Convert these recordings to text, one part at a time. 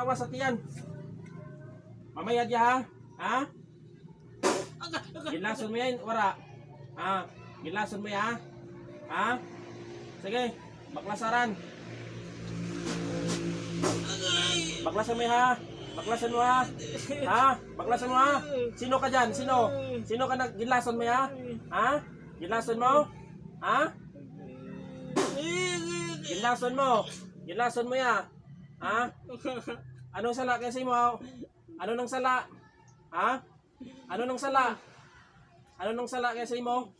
lawas sa tiyan. Mamaya diya ha. Ha? Gilason mo yan, wara. Ha? Gilason mo ya. Ha? Sige, baklasaran. Baklasan mo ha. Baklasan mo ha. Ha? Baklasan mo ha. Sino ka dyan? Sino? Sino ka gilason mo ya? Ha? Gilason mo? Ha? Gilason mo. Gilason mo ya. Ha? Anong sala kasi mo? Ano nang sala? Ha? Ano nang sala? Ano nang sala kasi mo?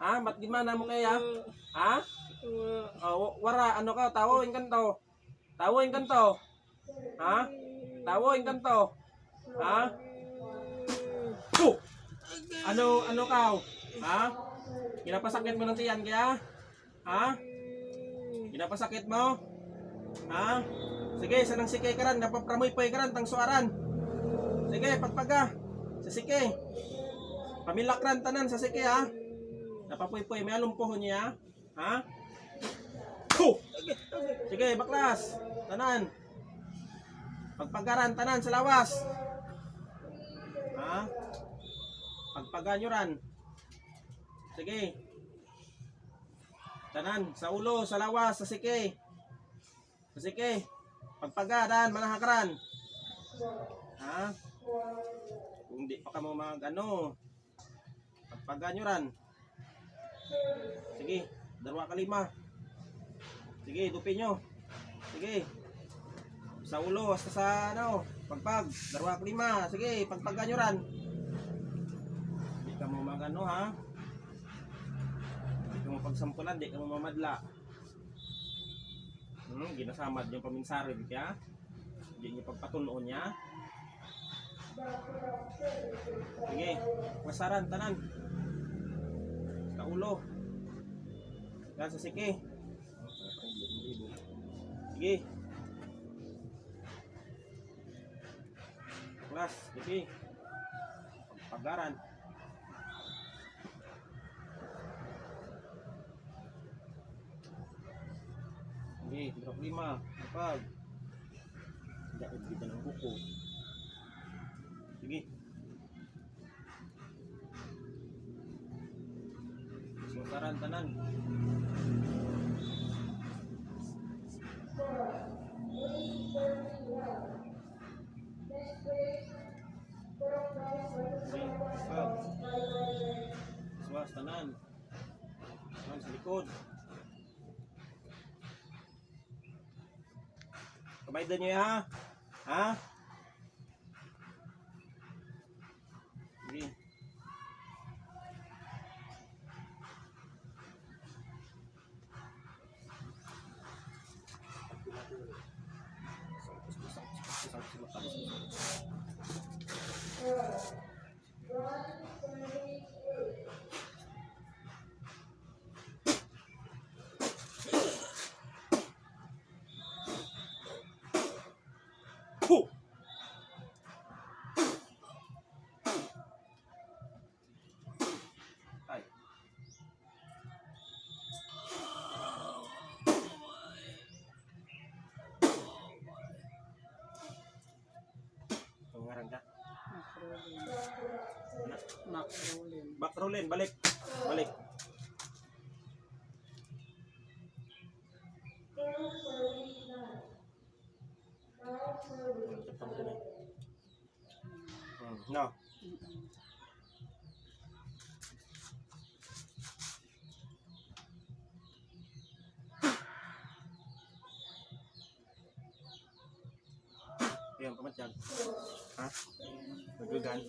Ha? Ba't gimana mo kaya? Ha? Oh, wara, ano ka? Tawin kanto. Tawin kanto. Ha? Tawin kanto. Ha? Ano ka? Ha? Ginapasakit mo ng tiyan kaya? Ha? Ginapasakit mo? Ha? Sige, sanang sikay ka ran, napapramoy-poy ka ran, tang suaran. Sige, pagpaga. Sa sikay. Pamilakran tanan sa sikay ha. Napapoy-poy, may alumpohon niya. Ha? Sige, baklas. Tanan. Pagpagaran, tanan sa lawas. Ha? Pagpaganyuran. Sige. Tanan, sa ulo, sa lawas, sa sikay. Sa sikay. Pagpagaran, manahakaran. Ha? Kung di pa ka mo mag-ano, pagpaganyuran. Sige, 2 ka 5. Sige, dupin nyo. Sige. Sa ulo, hasta sa ano, pagpag, 2 ka 5. Sige, pagpaganyuran. Di ka mo mag-ano ha. Di ka mo pagsampulan, di ka mo mamadla. Ginasamad yung paminsarin kaya. Hindi niya pagpatunoon niya. Sige, masaran, tanan. Sa ulo. Yan sa siki. Sige. Kelas, sige. Pagpagaran. Sige, 5. Kapag. Daig kita ng buko. Sige. Sukaran tanan. Suwas tanan. Tanan sa likod. Kamay doon nyo ha. Ha? Sige. Ay. Tungaran ka. Bakrolin, balik. Balik. No. Ayan, kamat yan. Ha? Magdugan.